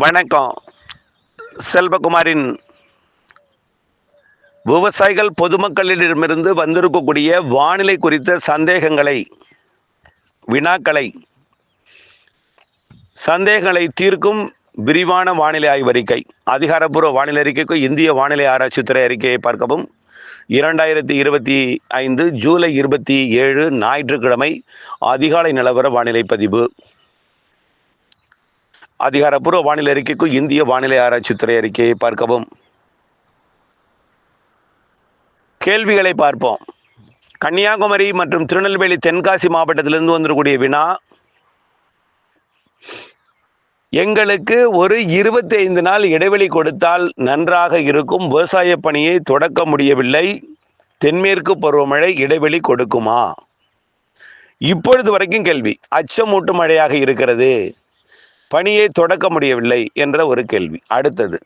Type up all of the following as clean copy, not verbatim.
வணக்கம். செல்வகுமாரின் விவசாயிகள் பொதுமக்களிடமிருந்து வந்திருக்கக்கூடிய வானிலை குறித்த சந்தேகங்களை, வினாக்களை, சந்தேகங்களை தீர்க்கும் விரிவான வானிலை ஆய்வறிக்கை. அதிகாரப்பூர்வ வானிலை அறிக்கைக்கு இந்திய வானிலை ஆராய்ச்சித்துறை அறிக்கையை பார்க்கவும். 2025 ஜூலை 27 ஞாயிற்றுக்கிழமை அதிகாலை நிலவர வானிலை பதிவு. அதிகாரப்பூர்வ வானிலை அறிக்கைக்கு இந்திய வானிலை ஆராய்ச்சித்துறை அறிக்கையை பார்க்கவும். கேள்விகளை பார்ப்போம். கன்னியாகுமரி மற்றும் திருநெல்வேலி தென்காசி மாவட்டத்திலிருந்து வந்திருக்கக்கூடிய வினா, எங்களுக்கு ஒரு 25 நாள் இடைவெளி கொடுத்தால் நன்றாக இருக்கும், விவசாய பணியை தொடக்க முடியவில்லை, தென்மேற்கு பருவமழை இடைவெளி கொடுக்குமா? இப்பொழுது வரைக்கும் கேள்வி. அச்சமூட்டும் மழையாக இருக்கிறது, பணியை தொடக்க முடியவில்லை என்ற ஒரு கேள்வி. அடுத்தது,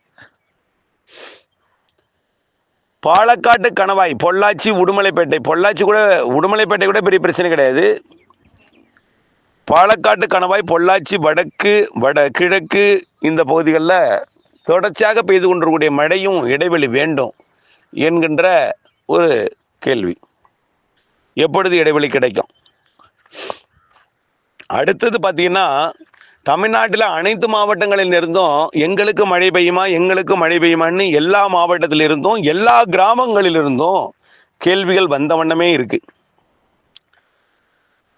பாலக்காட்டு கணவாய், பொள்ளாச்சி, உடுமலைப்பேட்டை. உடுமலைப்பேட்டை கூட பெரிய பிரச்சனை கிடையாது. பாலக்காட்டு கணவாய், பொள்ளாச்சி, கிழக்கு இந்த பகுதிகளில் தொடர்ச்சியாக பெய்து கொண்டிருக்கக்கூடிய மழையும் இடைவெளி வேண்டும் என்கின்ற ஒரு கேள்வி. எப்பொழுது இடைவெளி கிடைக்கும்? அடுத்தது பார்த்தீங்கன்னா, தமிழ்நாட்டில் அனைத்து மாவட்டங்களில் இருந்தும் எங்களுக்கு மழை பெய்யுமான்னு எல்லா மாவட்டத்திலிருந்தும் எல்லா கிராமங்களிலிருந்தும் கேள்விகள் வந்த வண்ணமே இருக்கு.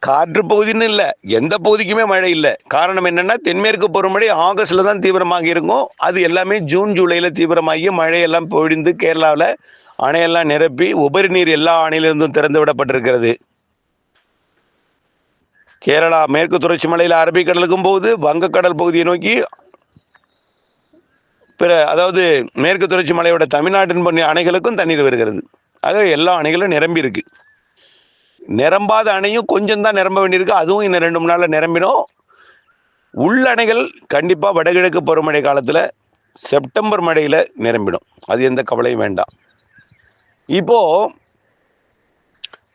காற்று பகுதின்னு இல்லை, எந்த பகுதிக்குமே மழை இல்லை. காரணம் என்னன்னா, தென்மேற்கு பருவமழை ஆகஸ்ட்ல தான் தீவிரமாக இருக்கும். அது எல்லாமே ஜூன் ஜூலைல தீவிரமாகி மழையெல்லாம் பொழிந்து கேரளாவில் அணையெல்லாம் நிரப்பி உபரி நீர் எல்லா அணையிலிருந்தும் திறந்து விடப்பட்டிருக்கிறது. கேரளா மேற்கு தொடர்ச்சி மலையில் அரபிக்கடலுக்கும் போகுது, வங்கக்கடல் பகுதியை நோக்கி அதாவது மேற்கு தொடர்ச்சி மலையோட தமிழ்நாட்டின் அணைகளுக்கும் தண்ணீர் வருகிறது. ஆக எல்லா அணைகளும் நிரம்பி இருக்கு. நிரம்பாத அணையும் கொஞ்சம் தான் நிரம்ப வேண்டியிருக்கு. அதுவும் இன்னும் 2-3 நாள்ல நிரம்பிடும். உள்ள அணைகள் கண்டிப்பா வடகிழக்கு பருவமழை காலத்துல செப்டம்பர் மழையில நிரம்பிடும். அது எந்த கவலையும் வேண்டாம். இப்போ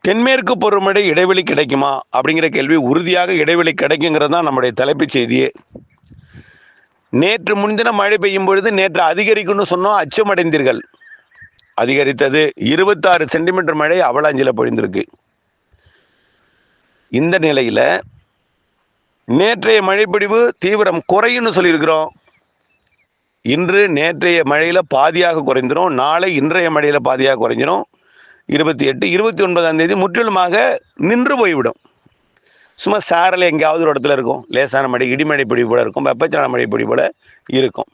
தென்மேற்கு பருவமழை இடைவெளி கிடைக்குமா அப்படிங்கிற கேள்வி. உறுதியாக இடைவெளி கிடைக்குங்கிறது தான் நம்முடைய தலைப்புச் செய்தியே. நேற்று முன்தினம் மழை பெய்யும் பொழுது நேற்று அதிகரிக்கும்னு சொன்னோம், அச்சமடைந்தீர்கள். அதிகரித்தது. 26 சென்டிமீட்டர் மழை அவலாஞ்சில பொழிந்திருக்கு. இந்த நிலையில நேற்றைய மழைப்பிடிவு தீவிரம் குறையும்னு சொல்லியிருக்கிறோம். இன்று நேற்றைய மழையில பாதியாக குறைந்துடும். நாளை இன்றைய மழையில பாதியாக குறைஞ்சிடும். 28, 29ஆம் தேதி முற்றிலுமாக நின்று போய்விடும். சும்மா சாரல் எங்கேயாவது ஒரு இடத்துல இருக்கும். லேசான மழை, இடிமழை பொழிவு போல இருக்கும், வெப்பச்சலன மழை பொழிவு போல இருக்கும்.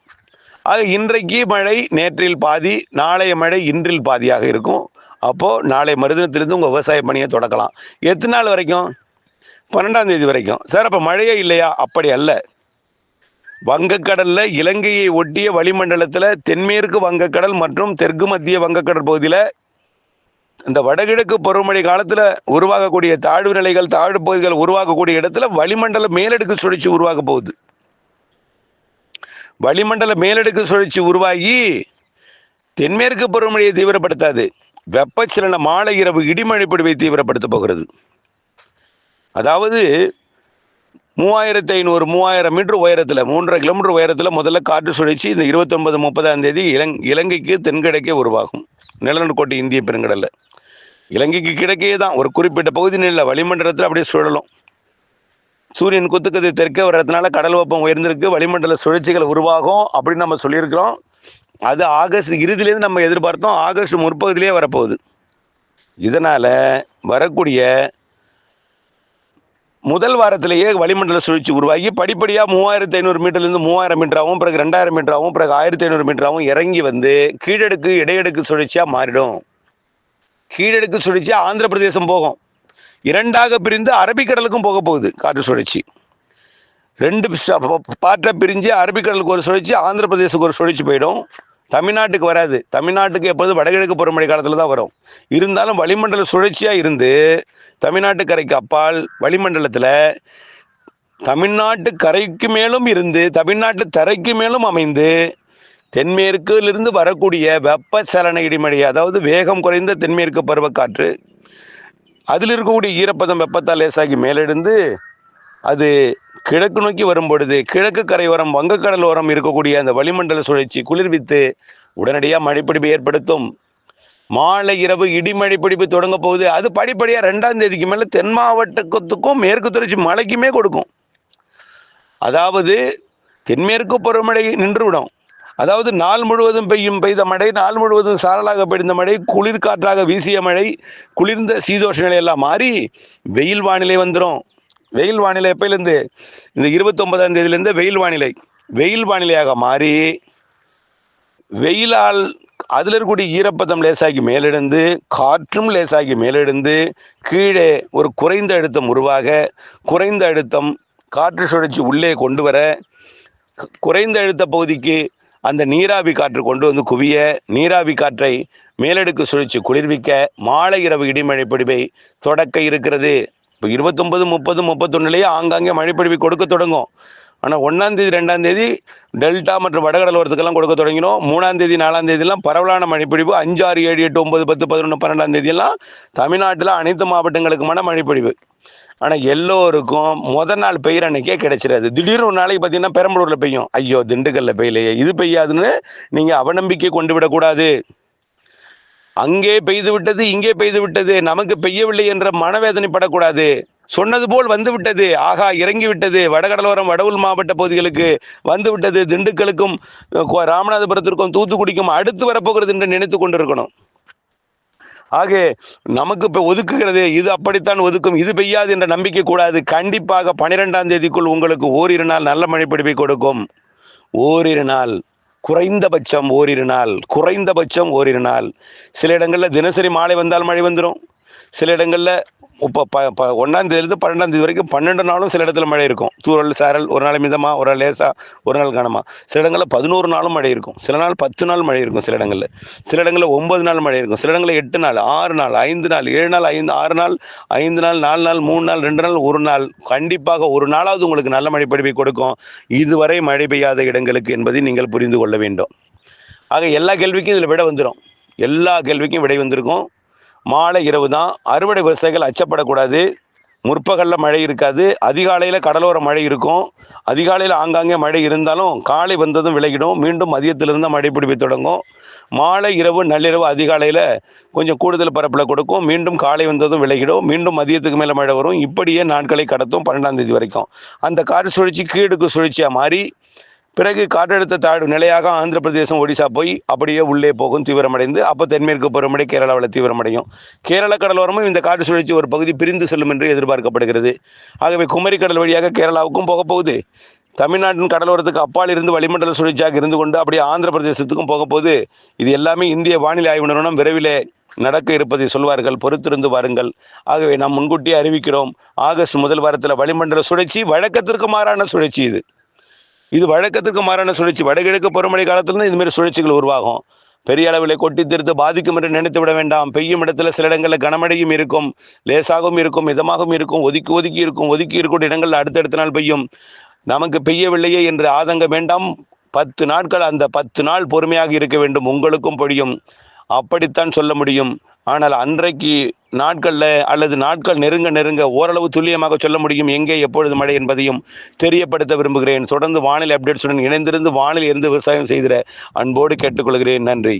ஆக இன்றைக்கு மழை நேற்றில் பாதி, நாளைய மழை இன்றில் பாதியாக இருக்கும். அப்போ நாளை மறுதினத்திலிருந்து உங்க விவசாய பணியை தொடக்கலாம். எத்தனை நாள் வரைக்கும்? 12ஆம் தேதி வரைக்கும். சார் அப்ப மழையே இல்லையா? அப்படி அல்ல. வங்கக்கடல்ல இலங்கையை ஒட்டிய வளிமண்டலத்துல தென்மேற்கு வங்கக்கடல் மற்றும் தெற்கு மத்திய வங்கக்கடல் பகுதியில இந்த வடகிழக்கு பருவமழை காலத்துல உருவாகக்கூடிய தாழ்வு நிலைகள், தாழ்வு பகுதிகள் உருவாக்கக்கூடிய இடத்துல வளிமண்டல மேலடுக்கு சுழற்சி உருவாக போகுது. வளிமண்டல மேலடுக்கு சுழற்சி உருவாகி தென்மேற்கு பருவமழையை தீவிரப்படுத்தாது. வெப்பச்சலன மாலை இரவு இடிமழை பொழிவை தீவிரப்படுத்த போகிறது. அதாவது 3500-3000 மீட்டர் உயரத்துல, 3.5 கிலோமீட்டர் உயரத்துல முதல்ல காற்று சுழற்சி இந்த 29-30ஆம் தேதி இலங்கைக்கு தென்கிழக்கே உருவாகும். நிலநடுக்கோட்டை இந்திய பெருங்கடல்ல இலங்கைக்கு கிழக்கே தான் ஒரு குறிப்பிட்ட பகுதி நில வளிமண்டலத்தில் அப்படியே சுழலும். சூரியன் குத்துக்கது தெற்கே வர்றதுனால கடல் வெப்பம் உயர்ந்திருக்கு, வளிமண்டல சுழற்சிகள் உருவாகும் அப்படின்னு நம்ம சொல்லியிருக்கிறோம். அது ஆகஸ்ட் இறுதியிலேருந்து நம்ம எதிர்பார்த்தோம். ஆகஸ்ட் முற்பகுதியிலே வரப்போகுது. இதனால வரக்கூடிய முதல் வாரத்திலேயே வளிமண்டல சுழற்சி உருவாகி படிப்படியாக 3500 மீட்டர்லேருந்து 3000 மீட்டராகவும், பிறகு 2000 மீட்டராகவும், பிறகு 1500 மீட்டராகவும் இறங்கி வந்து கீழடுக்கு இடையடுக்கு சுழற்சியாக மாறிடும். கீழடுக்கு சுழற்சியாக ஆந்திர பிரதேசம் போகும். 2ஆக பிரிந்து அரபிக்கடலுக்கும் போக போகுது காற்று சுழற்சி. 2 பார்ட்டை பிரிஞ்சு அரபிக்கடலுக்கு ஒரு சுழற்சி, ஆந்திர பிரதேசத்துக்கு ஒரு சுழற்சி போயிடும். தமிழ்நாட்டுக்கு வராது. தமிழ்நாட்டுக்கு எப்போதும் வடகிழக்கு பருவமழை காலத்தில் தான் வரும். இருந்தாலும் வளிமண்டல சுழற்சியாக இருந்து தமிழ்நாட்டு கரைக்கு அப்பால் வளிமண்டலத்தில் தமிழ்நாட்டு கரைக்கு மேலும் இருந்து தமிழ்நாட்டு தரைக்கு மேலும் அமைந்து தென்மேற்கிலிருந்து வரக்கூடிய வெப்பச்சலன இடிமழை, அதாவது வேகம் குறைந்த தென்மேற்கு பருவக்காற்று, அதில் இருக்கக்கூடிய ஈரப்பதம் வெப்பத்தால் லேசாகி மேலெழுந்து அது கிழக்கு நோக்கி வரும் பொழுது கிழக்கு கரையோரம் வங்கக்கடல் ஓரம் இருக்கக்கூடிய அந்த வளிமண்டல சுழற்சி குளிர்வித்து உடனடியாக மழைப்பிடிப்பு ஏற்படுத்தும். மாலை இரவு இடிமழை பிடிப்பு தொடங்க போகுது. அது படிப்படியா 2ஆம் தேதிக்கு மேல தென் மாவட்டத்துக்கும் மேற்கு தொடர்ச்சி மலைக்குமே கொடுக்கும். அதாவது தென்மேற்கு பருவமழை நின்றுவிடும். அதாவது நாள் முழுவதும் பெய்த மழை, நாள் முழுவதும் சாரலாக பெய்த மழை, குளிர் காற்றாக வீசிய மழை, குளிர்ந்த சீதோஷ நிலை எல்லாம் மாறி வெயில் வானிலை வந்துடும். வெயில் வானிலை எப்பயிலேருந்து இந்த 29ஆம் தேதியிலேருந்து வெயில் வானிலையாக மாறி வெயிலால் அதில் இருக்கக்கூடிய ஈரப்பதம் லேசாகி மேலெழுந்து காற்றும் லேசாகி மேலெழுந்து கீழே ஒரு குறைந்த அழுத்தம் உருவாக, குறைந்த அழுத்தம் காற்று சுழற்சி உள்ளே கொண்டு வர, குறைந்த அழுத்த பகுதிக்கு அந்த நீராவி காற்று கொண்டு வந்து குவிய, நீராவி காற்றை மேலடுக்கு சுழற்சி குளிர்விக்க மாலை இரவு இடிமழை பொழிவை தொடக்க இருக்கிறது. இப்போ 29, 30, 31 ஆங்காங்கே மழைப்பொழிவை கொடுக்க தொடங்கும். ஆனால் 1ஆம் தேதி 2ஆம் தேதி டெல்டா மற்றும் வடகடலோரத்துக்கெல்லாம் கொடுக்க தொடங்கினோம். 3ஆம் தேதி 4ஆம் தேதியெல்லாம் பரவலான மழைப்பொழிவு. 5, 6, 7, 8, 9, 10, 11, 12ஆம் தேதியெல்லாம் தமிழ்நாட்டில் அனைத்து மாவட்டங்களுக்குமான மழைப்பொழிவு. ஆனால் எல்லோருக்கும் முதல் நாள் பெய்கிற அன்னைக்கே கிடைச்சிடாது. திடீர்னு ஒரு நாளைக்கு பார்த்தீங்கன்னா பெரம்பலூரில் பெய்யும், ஐயோ திண்டுக்கல்ல பெய்யலையே, இது பெய்யாதுன்னு நீங்கள் அவநம்பிக்கை கொண்டு விடக்கூடாது. அங்கே பெய்து விட்டது, இங்கே பெய்து விட்டது, நமக்கு பெய்யவில்லை என்ற மனவேதனைப்படக்கூடாது. சொன்னது போல் வந்து விட்டது, ஆகா இறங்கி விட்டது, வடகடலோரம் வட உள் மாவட்ட பகுதிகளுக்கு வந்து விட்டது, திண்டுக்கலுக்கும் ராமநாதபுரத்திற்கும் தூத்துக்குடிக்கும் அடுத்து வரப்போகிறது என்று நினைத்து கொண்டிருக்கணும். ஆக நமக்கு இப்போ ஒதுக்குகிறது, இது அப்படித்தான் ஒதுக்கும், இது பெய்யாது என்ற நம்பிக்கை கூடாது. கண்டிப்பாக 12ஆம் தேதிக்குள் உங்களுக்கு ஓரிரு நாள் நல்ல மழைப்பிடிப்பை கொடுக்கும். ஓரிரு நாள், குறைந்தபட்சம் ஓரிரு நாள். சில இடங்களில் தினசரி மாலை வந்தால் மழை வந்துடும். சில இடங்களில் இப்போ 1ஆம் தேதியிலிருந்து 12ஆம் தேதி வரைக்கும் 12 நாளும் சில இடத்துல மழை இருக்கும். தூரல் சாரல், ஒரு நாள் மிதமாக, ஒரு நாள் லேசாக, ஒரு நாள் கனமாக. சில இடங்களில் 11 நாளும் மழை இருக்கும். சில நாள் 10 நாள் மழை இருக்கும். சில இடங்களில் 9 நாள் மழை இருக்கும். சில இடங்களில் 8 நாள், 6 நாள், 5 நாள், 7 நாள், 6 நாள், 5 நாள், 4 நாள், 3 நாள், 2 நாள், 1 நாள். கண்டிப்பாக ஒரு நாளாவது உங்களுக்கு நல்ல மழை பொழிவை கொடுக்கும், இதுவரை மழை பெய்யாத இடங்களுக்கு என்பதை நீங்கள் புரிந்து கொள்ள வேண்டும். ஆக எல்லா கேள்விக்கும் இதில் விடை வந்துடும். எல்லா கேள்விக்கும் விடை வந்திருக்கும். மாலை இரவு தான். அறுவடை விவசாயிகள் அச்சப்படக்கூடாது. முற்பகலில் மழை இருக்காது. அதிகாலையில் கடலோர மழை இருக்கும். அதிகாலையில் ஆங்காங்கே மழை இருந்தாலும் காலை வந்ததும் விலகிடும். மீண்டும் மதியத்திலிருந்து மழை பிடிப்பு தொடங்கும். மாலை இரவு நள்ளிரவு அதிகாலையில் கொஞ்சம் கூடுதல் பரப்பில் கொடுக்கும். மீண்டும் காலை வந்ததும் விலகிடும். மீண்டும் மதியத்துக்கு மேலே மழை வரும். இப்படியே நாட்களை கடத்தும் 12ஆம் தேதி வரைக்கும். அந்த காற்று சுழற்சி கீழுக்கு சுழற்சியாக மாறி பிறகு காற்றழுத்த தாழ்வு நிலையாக ஆந்திர பிரதேசம், ஒடிசா போய் அப்படியே உள்ளே போகும் தீவிரமடைந்து. அப்போ தென்மேற்கு பருவமழை கேரளாவில் தீவிரமடையும். கேரள கடலோரமும் இந்த காற்று சுழற்சி ஒரு பகுதி பிரிந்து செல்லும் என்று எதிர்பார்க்கப்படுகிறது. ஆகவே குமரி கடல் வழியாக கேரளாவுக்கும் போக போகுது. தமிழ்நாட்டின் கடலோரத்துக்கு அப்பால் இருந்து வளிமண்டல சுழற்சியாக இருந்து கொண்டு அப்படியே ஆந்திர பிரதேசத்துக்கும் போக போகுது. இது எல்லாமே இந்திய வானிலை ஆய்வு நிறுவனம் விரைவிலே நடக்க இருப்பதை சொல்வார்கள், பொறுத்திருந்து வாருங்கள். ஆகவே நாம் முன்கூட்டியே அறிவிக்கிறோம். ஆகஸ்ட் முதல் வாரத்தில் வளிமண்டல சுழற்சி வழக்கத்திற்கு மாறான சுழற்சி. இது வழக்கத்துக்கு மாறான சுழற்சி. வடகிழக்கு பருவமழை காலத்திலிருந்து இதுமாரி சுழற்சிகள் உருவாகும். பெரிய அளவில் கொட்டி தீர்த்து பாதிக்கும் என்று நினைத்து விட வேண்டாம். பெய்யும் இடத்துல சில இடங்களில் கனமழையும் இருக்கும், லேசாகவும் இருக்கும், மிதமாகவும் இருக்கும், ஒதுக்கி இருக்கக்கூடிய இடங்களில் அடுத்தடுத்த நாள் பெய்யும். நமக்கு பெய்யவில்லையே என்று ஆதங்கம் வேண்டாம். 10 நாட்கள், அந்த 10 நாள் பொறுமையாக இருக்க வேண்டும். உங்களுக்கும் பொழியும், அப்படித்தான் சொல்ல முடியும். ஆனால் அன்றைக்கு நாட்களில் அல்லது நாட்கள் நெருங்க ஓரளவு துல்லியமாக சொல்ல முடியும் எங்கே எப்பொழுது மழை என்பதையும் தெரியப்படுத்த விரும்புகிறேன். தொடர்ந்து வானிலை அப்டேட்ஸுடன் இணைந்திருந்து வானிலை இருந்து விவசாயம் செய்திட அன்போடு கேட்டுக்கொள்கிறேன். நன்றி.